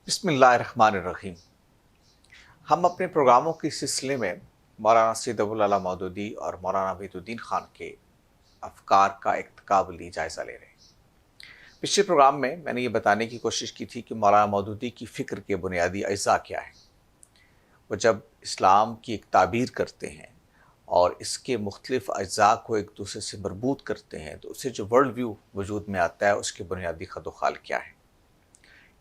بسم اللہ الرحمن الرحیم۔ ہم اپنے پروگراموں کے سلسلے میں مولانا سید ابوالعلا مودودی اور مولانا وحید الدین خان کے افکار کا ایک تقابلی جائزہ لے رہے ہیں۔ پچھلے پروگرام میں نے یہ بتانے کی کوشش کی تھی کہ مولانا مودودی کی فکر کے بنیادی اجزاء کیا ہیں۔ وہ جب اسلام کی ایک تعبیر کرتے ہیں اور اس کے مختلف اجزاء کو ایک دوسرے سے مربوط کرتے ہیں تو اسے جو ورلڈ ویو وجود میں آتا ہے اس کے بنیادی خد و خال کیا ہے۔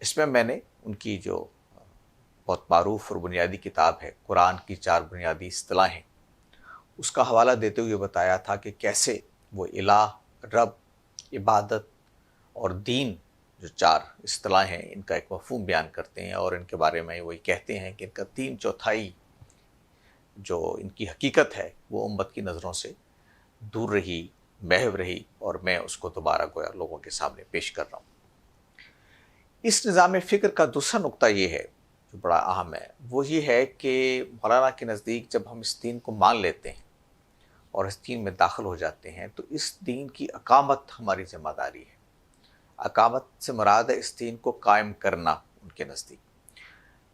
اس میں نے ان کی جو بہت معروف اور بنیادی کتاب ہے قرآن کی 4 بنیادی اصطلاحیں، اس کا حوالہ دیتے ہوئے بتایا تھا کہ کیسے وہ الہ، رب، عبادت اور دین جو 4 اصطلاحیں ہیں ان کا ایک مفہوم بیان کرتے ہیں، اور ان کے بارے میں وہی کہتے ہیں کہ ان کا 3/4 جو ان کی حقیقت ہے وہ امت کی نظروں سے دور رہی، محو رہی، اور میں اس کو دوبارہ گویا لوگوں کے سامنے پیش کر رہا ہوں۔ اس نظام فکر کا دوسرا نقطہ یہ ہے جو بڑا اہم ہے، وہ یہ ہے کہ مولانا کے نزدیک جب ہم اس دین کو مان لیتے ہیں اور اس دین میں داخل ہو جاتے ہیں تو اس دین کی اقامت ہماری ذمہ داری ہے۔ اقامت سے مراد ہے اس دین کو قائم کرنا ان کے نزدیک،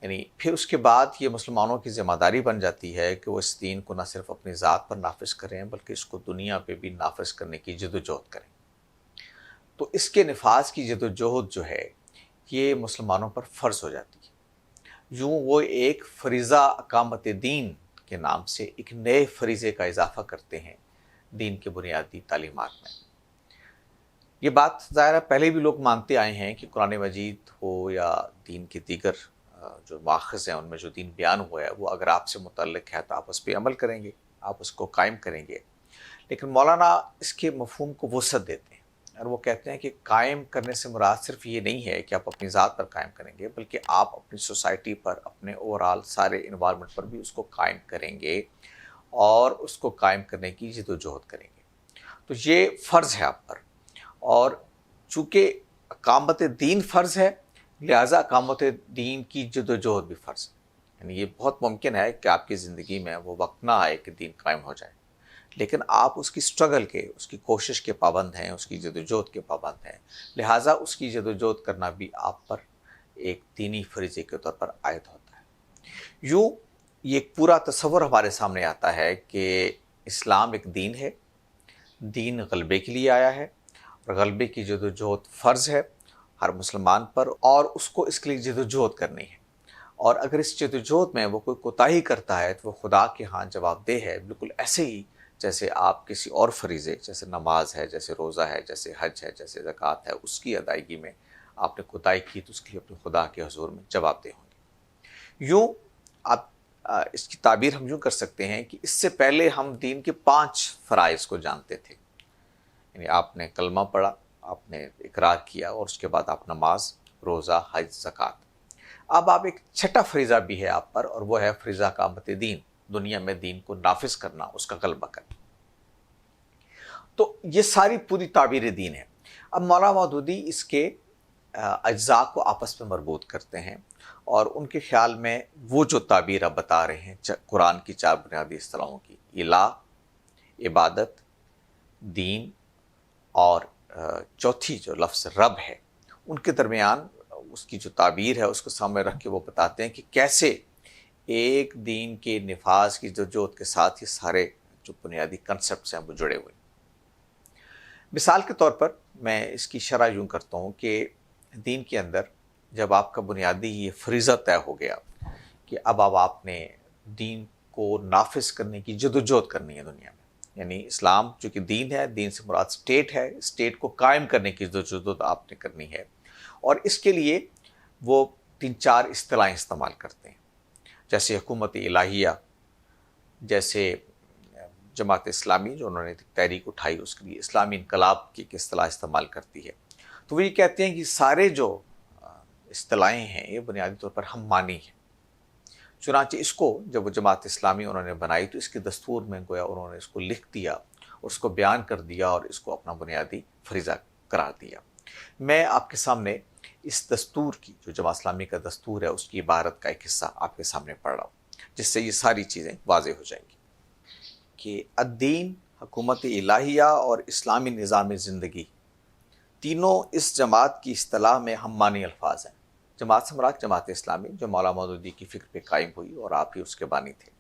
یعنی پھر اس کے بعد یہ مسلمانوں کی ذمہ داری بن جاتی ہے کہ وہ اس دین کو نہ صرف اپنی ذات پر نافذ کریں بلکہ اس کو دنیا پہ بھی نافذ کرنے کی جدوجہد کریں۔ تو اس کے نفاذ کی جدوجہد جو ہے یہ مسلمانوں پر فرض ہو جاتی ہے۔ یوں وہ ایک فریضہ اقامت دین کے نام سے ایک نئے فریضے کا اضافہ کرتے ہیں دین کے بنیادی تعلیمات میں۔ یہ بات ظاہر ہے پہلے بھی لوگ مانتے آئے ہیں کہ قرآن مجید ہو یا دین کے دیگر جو ماخذ ہیں ان میں جو دین بیان ہوا ہے وہ اگر آپ سے متعلق ہے تو آپ اس پہ عمل کریں گے، آپ اس کو قائم کریں گے۔ لیکن مولانا اس کے مفہوم کو وسعت دیتے ہیں اور وہ کہتے ہیں کہ قائم کرنے سے مراد صرف یہ نہیں ہے کہ آپ اپنی ذات پر قائم کریں گے بلکہ آپ اپنی سوسائٹی پر، اپنے اوورال سارے انوائرمنٹ پر بھی اس کو قائم کریں گے اور اس کو قائم کرنے کی جدوجہد کریں گے۔ تو یہ فرض ہے آپ پر، اور چونکہ اقامت دین فرض ہے لہٰذا اقامت دین کی جدوجہد بھی فرض ہے۔ یعنی یہ بہت ممکن ہے کہ آپ کی زندگی میں وہ وقت نہ آئے کہ دین قائم ہو جائے، لیکن آپ اس کی سٹرگل کے، اس کی کوشش کے پابند ہیں، اس کی جدوجہد کے پابند ہیں، لہٰذا اس کی جدوجہد کرنا بھی آپ پر ایک دینی فریضے کے طور پر عائد ہوتا ہے۔ یوں یہ ایک پورا تصور ہمارے سامنے آتا ہے کہ اسلام ایک دین ہے، دین غلبے کے لیے آیا ہے اور غلبے کی جدوجہد فرض ہے ہر مسلمان پر، اور اس کو اس کے لیے جدوجہد کرنی ہے، اور اگر اس جدوجہد میں وہ کوئی کوتاہی کرتا ہے تو وہ خدا کے ہاں جواب دہ ہے، بالکل ایسے ہی جیسے آپ کسی اور فریضے جیسے نماز ہے، جیسے روزہ ہے، جیسے حج ہے، جیسے زکوٰۃ ہے، اس کی ادائیگی میں آپ نے کوتاہی کی تو اس کے لیے اپنے خدا کے حضور میں جواب دہ ہوں گے۔ یوں آپ اس کی تعبیر ہم یوں کر سکتے ہیں کہ اس سے پہلے ہم دین کے 5 فرائض کو جانتے تھے، یعنی آپ نے کلمہ پڑھا، آپ نے اقرار کیا، اور اس کے بعد آپ نماز، روزہ، حج، زکوٰۃ۔ اب آپ ایک 6واں فریضہ بھی ہے آپ پر، اور وہ ہے فریضہ اقامت دین، دنیا میں دین کو نافذ کرنا، اس کا غلبہ کرنا۔ تو یہ ساری پوری تعبیر دین ہے۔ اب مولانا مودودی اس کے اجزاء کو آپس میں مربوط کرتے ہیں، اور ان کے خیال میں وہ جو تعبیر اب بتا رہے ہیں قرآن کی 4 بنیادی اصطلاحوں کی، الہ، عبادت، دین اور چوتھی جو لفظ رب ہے، ان کے درمیان اس کی جو تعبیر ہے اس کو سامنے رکھ کے وہ بتاتے ہیں کہ کیسے ایک دین کے نفاذ کی جدوجہد کے ساتھ یہ سارے جو بنیادی کنسپٹس ہیں وہ جڑے ہوئے ہیں۔ مثال کے طور پر میں اس کی شرح یوں کرتا ہوں کہ دین کے اندر جب آپ کا بنیادی یہ فریضہ طے ہو گیا کہ اب آپ نے دین کو نافذ کرنے کی جدوجہد کرنی ہے دنیا میں، یعنی اسلام چونکہ دین ہے، دین سے مراد اسٹیٹ ہے، اسٹیٹ کو قائم کرنے کی جدوجہد آپ نے کرنی ہے، اور اس کے لیے وہ 3-4 اصطلاحیں استعمال کرتے ہیں، جیسے حکومت الہیہ، جیسے جماعت اسلامی جو انہوں نے تحریک اٹھائی اس کے لیے اسلامی انقلاب کی ایک اصطلاح استعمال کرتی ہے۔ تو وہ یہ کہتے ہیں کہ سارے جو اصطلاحیں ہیں یہ بنیادی طور پر ہم مانی ہیں۔ چنانچہ اس کو جب وہ جماعت اسلامی انہوں نے بنائی تو اس کے دستور میں گویا انہوں نے اس کو لکھ دیا اور اس کو بیان کر دیا اور اس کو اپنا بنیادی فریضہ قرار دیا۔ میں آپ کے سامنے اس دستور کی جو جماعت اسلامی کا دستور ہے اس کی عبارت کا ایک حصہ آپ کے سامنے پڑھ رہا ہوں، جس سے یہ ساری چیزیں واضح ہو جائیں گی کہ الدین، حکومت الہیہ اور اسلامی نظام زندگی تینوں اس جماعت کی اصطلاح میں ہم مانی الفاظ ہیں۔ جماعت سے مراد جماعت اسلامی جو مولانا مودودی کی فکر پہ قائم ہوئی اور آپ ہی اس کے بانی تھے۔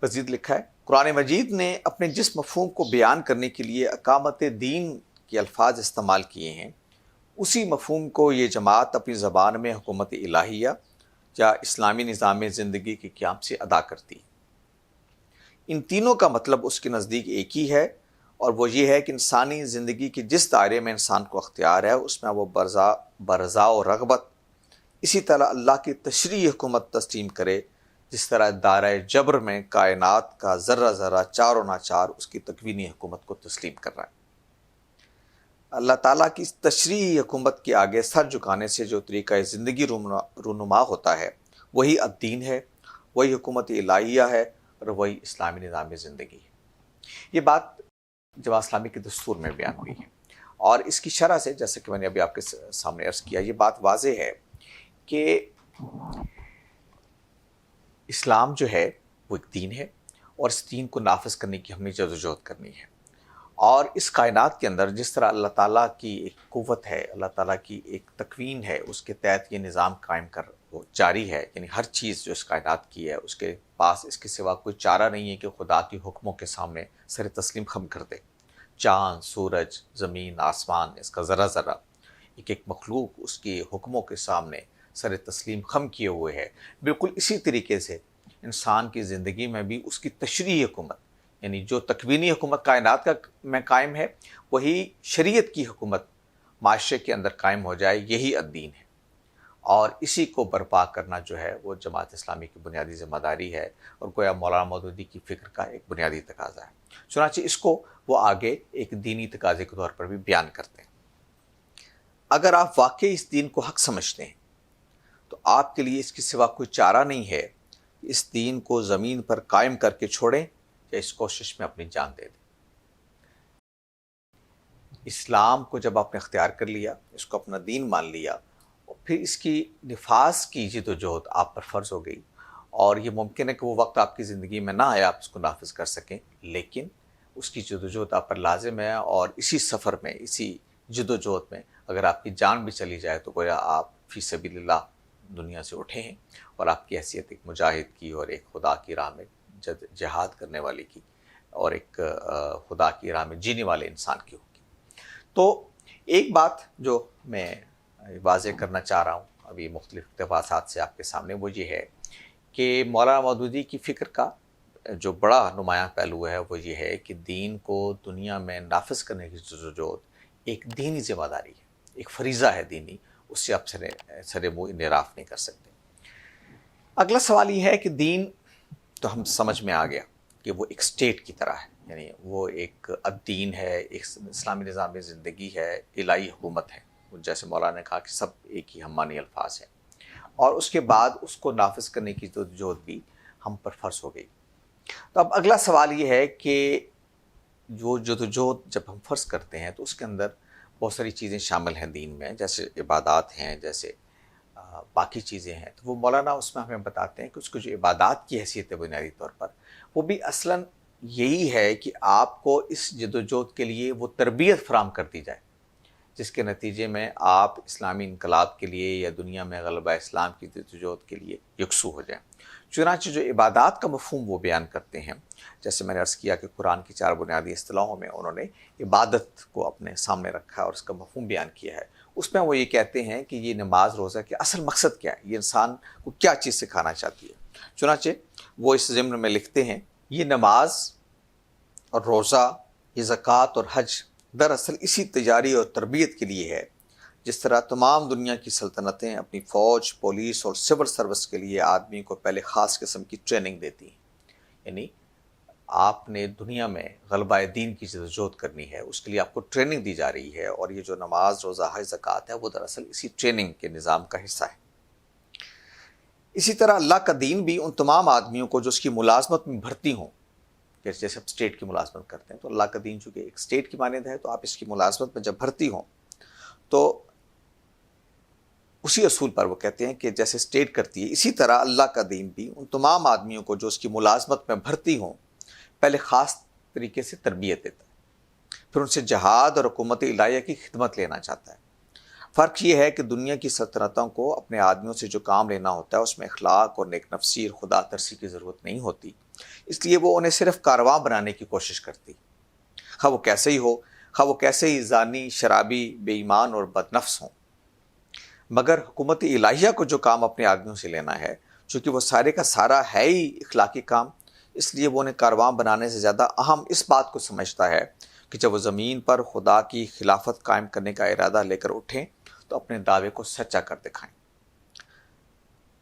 مزید لکھا ہے قرآن مجید نے اپنے جس مفہوم کو بیان کرنے کے لیے اقامت دین کے الفاظ استعمال کیے ہیں، اسی مفہوم کو یہ جماعت اپنی زبان میں حکومت الہیہ یا اسلامی نظام زندگی کے قیام سے ادا کرتی۔ ان تینوں کا مطلب اس کے نزدیک ایک ہی ہے، اور وہ یہ ہے کہ انسانی زندگی کے جس دائرے میں انسان کو اختیار ہے اس میں وہ برضا و رغبت اسی طرح اللہ کی تشریعی حکومت تسلیم کرے، جس طرح دائرہ جبر میں کائنات کا ذرہ ذرہ چار و ناچار اس کی تکوینی حکومت کو تسلیم کر رہا ہے۔ اللہ تعالیٰ کی تشریعی حکومت کے آگے سر جھکانے سے جو طریقہ زندگی رونما ہوتا ہے وہی الدین ہے، وہی حکومت الہیہ ہے، اور وہی اسلامی نظام زندگی ہے۔ یہ بات جماعت اسلامی کے دستور میں بیان ہوئی ہے، اور اس کی شرح سے جیسے کہ میں نے ابھی آپ کے سامنے عرض کیا، یہ بات واضح ہے کہ اسلام جو ہے وہ ایک دین ہے، اور اس دین کو نافذ کرنے کی ہم نے جدوجہد کرنی ہے۔ اور اس کائنات کے اندر جس طرح اللہ تعالیٰ کی ایک قوت ہے، اللہ تعالیٰ کی ایک تکوین ہے، اس کے تحت یہ نظام قائم کر وہ جاری ہے، یعنی ہر چیز جو اس کائنات کی ہے اس کے پاس اس کے سوا کوئی چارہ نہیں ہے کہ خدا کی حکموں کے سامنے سر تسلیم خم کر دے۔ چاند، سورج، زمین، آسمان، اس کا ذرہ ذرہ، ایک مخلوق اس کے حکموں کے سامنے سر تسلیم خم کیے ہوئے ہے۔ بالکل اسی طریقے سے انسان کی زندگی میں بھی اس کی تشریعی حکومت، یعنی جو تکوینی حکومت کائنات کا میں قائم ہے، وہی شریعت کی حکومت معاشرے کے اندر قائم ہو جائے، یہی الدین ہے۔ اور اسی کو برپا کرنا جو ہے وہ جماعت اسلامی کی بنیادی ذمہ داری ہے، اور گویا مولانا مودودی کی فکر کا ایک بنیادی تقاضا ہے۔ چنانچہ اس کو وہ آگے ایک دینی تقاضے کے طور پر بھی بیان کرتے ہیں۔ اگر آپ واقعی اس دین کو حق سمجھتے ہیں تو آپ کے لیے اس کے سوا کوئی چارہ نہیں ہے کہ اس دین کو زمین پر قائم کر کے چھوڑیں یا اس کوشش میں اپنی جان دے دیں۔ اسلام کو جب آپ نے اختیار کر لیا، اس کو اپنا دین مان لیا، اور پھر اس کی نفاذ کی جد و جہد آپ پر فرض ہو گئی، اور یہ ممکن ہے کہ وہ وقت آپ کی زندگی میں نہ آئے آپ اس کو نافذ کر سکیں، لیکن اس کی جد و جہد آپ پر لازم ہے، اور اسی سفر میں، اسی جد و جہد میں اگر آپ کی جان بھی چلی جائے تو گویا آپ فی سبیل اللہ دنیا سے اٹھے ہیں، اور آپ کی حیثیت ایک مجاہد کی اور ایک خدا کی راہ میں جہاد کرنے والے کی، اور ایک خدا کی راہ میں جینے والے انسان کی ہوگی۔ تو ایک بات جو میں واضح کرنا چاہ رہا ہوں ابھی مختلف اقتباسات سے آپ کے سامنے، وہ یہ ہے کہ مولانا مودودی کی فکر کا جو بڑا نمایاں پہلو ہے وہ یہ ہے کہ دین کو دنیا میں نافذ کرنے کی جدوجہد ایک دینی ذمہ داری ہے، ایک فریضہ ہے دینی، اس سے آپ سرے منہ انحراف نہیں کر سکتے۔ اگلا سوال یہ ہے کہ دین تو ہم سمجھ میں آ گیا کہ وہ ایک اسٹیٹ کی طرح ہے، یعنی وہ ایک الدین ہے، ایک اسلامی نظام زندگی ہے، الہی حکومت ہے، جیسے مولانا نے کہا کہ سب ایک ہی ہم معنی الفاظ ہیں، اور اس کے بعد اس کو نافذ کرنے کی جدوجہد بھی ہم پر فرض ہو گئی۔ تو اب اگلا سوال یہ ہے کہ جو جدوجہد جب ہم فرض کرتے ہیں تو اس کے اندر بہت ساری چیزیں شامل ہیں دین میں، جیسے عبادات ہیں، جیسے باقی چیزیں ہیں، تو وہ مولانا اس میں ہمیں بتاتے ہیں کہ اس کو جو عبادات کی حیثیت ہے بنیادی طور پر، وہ بھی اصلاً یہی ہے کہ آپ کو اس جدوجہد کے لیے وہ تربیت فراہم کر دی جائے، جس کے نتیجے میں آپ اسلامی انقلاب کے لیے یا دنیا میں غلبہ اسلام کی جدوجہد کے لیے یکسو ہو جائیں۔ چنانچہ جو عبادات کا مفہوم وہ بیان کرتے ہیں، جیسے میں نے عرض کیا کہ قرآن کی 4 بنیادی اصطلاحوں میں انہوں نے عبادت کو اپنے سامنے رکھا اور اس کا مفہوم بیان کیا ہے۔ اس میں وہ یہ کہتے ہیں کہ یہ نماز روزہ کے اصل مقصد کیا ہے، یہ انسان کو کیا چیز سکھانا چاہتی ہے۔ چنانچہ وہ اس ضمن میں لکھتے ہیں، یہ نماز اور روزہ، یہ زکوٰۃ اور حج دراصل اسی تجاری اور تربیت کے لیے ہے، جس طرح تمام دنیا کی سلطنتیں اپنی فوج، پولیس اور سول سروس کے لیے آدمی کو پہلے خاص قسم کی ٹریننگ دیتی ہیں۔ یعنی آپ نے دنیا میں غلبہ دین کی جدوجہد کرنی ہے، اس کے لیے آپ کو ٹریننگ دی جا رہی ہے، اور یہ جو نماز، روزہ، حج، زکوٰۃ ہے وہ دراصل اسی ٹریننگ کے نظام کا حصہ ہے۔ اسی طرح اللہ کا دین بھی ان تمام آدمیوں کو جو اس کی ملازمت میں بھرتی ہوں، جیسے آپ اسٹیٹ کی ملازمت کرتے ہیں، تو اللہ کا دین چونکہ ایک اسٹیٹ کی مانند ہے، تو آپ اس کی ملازمت میں جب بھرتی ہوں تو اسی اصول پر وہ کہتے ہیں کہ جیسے اسٹیٹ کرتی ہے، اسی طرح اللہ کا دین بھی ان تمام آدمیوں کو جو اس کی ملازمت میں بھرتی ہوں پہلے خاص طریقے سے تربیت دیتا ہے، پھر ان سے جہاد اور حکومت الہیہ کی خدمت لینا چاہتا ہے۔ فرق یہ ہے کہ دنیا کی سلطنتوں کو اپنے آدمیوں سے جو کام لینا ہوتا ہے اس میں اخلاق اور نیک نفسی اور خدا ترسی کی ضرورت نہیں ہوتی، اس لیے وہ انہیں صرف کارواں بنانے کی کوشش کرتی، خواہ وہ کیسے ہی ہو، خواہ وہ کیسے ہی زانی، شرابی، بے ایمان اور بد نفس ہوں۔ مگر حکومت الہیہ کو جو کام اپنے آدمیوں سے لینا ہے، چونکہ وہ سارے کا سارا ہے ہی اخلاقی کام، اس لیے وہ انہیں کارواں بنانے سے زیادہ اہم اس بات کو سمجھتا ہے کہ جب وہ زمین پر خدا کی خلافت قائم کرنے کا ارادہ لے کر اٹھیں تو اپنے دعوے کو سچا کر دکھائیں۔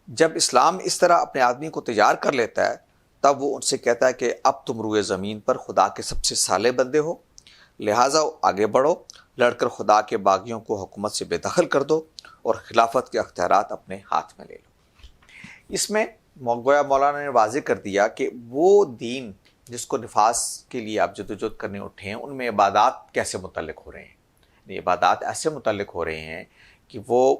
جب اسلام اس طرح اپنے آدمی کو تیار کر لیتا ہے، تب وہ ان سے کہتا ہے کہ اب تم روئے زمین پر خدا کے سب سے صالح بندے ہو، لہٰذا آگے بڑھو، لڑ کر خدا کے باغیوں کو حکومت سے بے دخل کر دو اور خلافت کے اختیارات اپنے ہاتھ میں لے لو۔ اس میں گویا مولانا نے واضح کر دیا کہ وہ دین جس کو نفاذ کے لیے آپ جدوجہد کرنے اٹھے ہیں، ان میں عبادات کیسے متعلق ہو رہے ہیں۔ یہ عبادات ایسے متعلق ہو رہے ہیں کہ وہ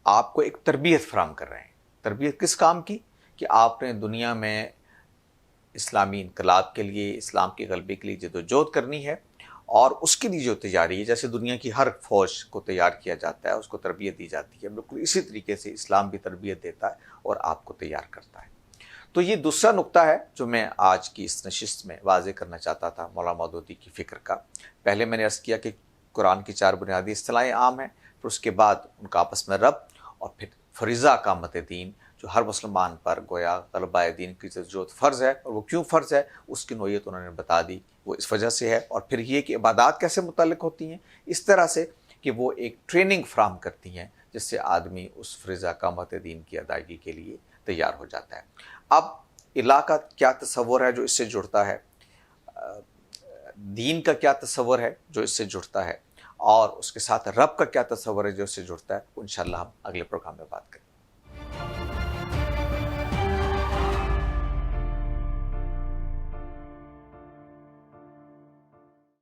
آپ کو ایک تربیت فراہم کر رہے ہیں۔ تربیت کس کام کی؟ کہ آپ نے دنیا میں اسلامی انقلاب کے لیے، اسلام کے غلبے کے لیے جدوجہد کرنی ہے، اور اس کے لیے جو تیاری ہے، جیسے دنیا کی ہر فوج کو تیار کیا جاتا ہے، اس کو تربیت دی جاتی ہے، بالکل اسی طریقے سے اسلام بھی تربیت دیتا ہے اور آپ کو تیار کرتا ہے۔ تو یہ دوسرا نقطہ ہے جو میں آج کی اس نشست میں واضح کرنا چاہتا تھا مولانا مودودی کی فکر کا۔ پہلے میں نے عرض کیا کہ قرآن کی 4 بنیادی اصطلاحیں عام ہیں، پھر اس کے بعد ان کا آپس میں ربط، اور پھر فریضہ اقامت دین جو ہر مسلمان پر گویا غلبہ دین کی جدوجہد فرض ہے، اور وہ کیوں فرض ہے اس کی نوعیت انہوں نے بتا دی، وہ اس وجہ سے ہے۔ اور پھر یہ کہ عبادات کیسے متعلق ہوتی ہیں، اس طرح سے کہ وہ ایک ٹریننگ فراہم کرتی ہیں جس سے آدمی اس فریضہ اقامت دین کی ادائیگی کے لیے تیار ہو جاتا ہے۔ اب الہ کا کیا تصور ہے جو اس سے جڑتا ہے، دین کا کیا تصور ہے جو اس سے جڑتا ہے، اور اس کے ساتھ رب کا کیا تصور ہے جو اس سے جڑتا ہے، انشاءاللہ ہم اگلے پروگرام میں بات کریں۔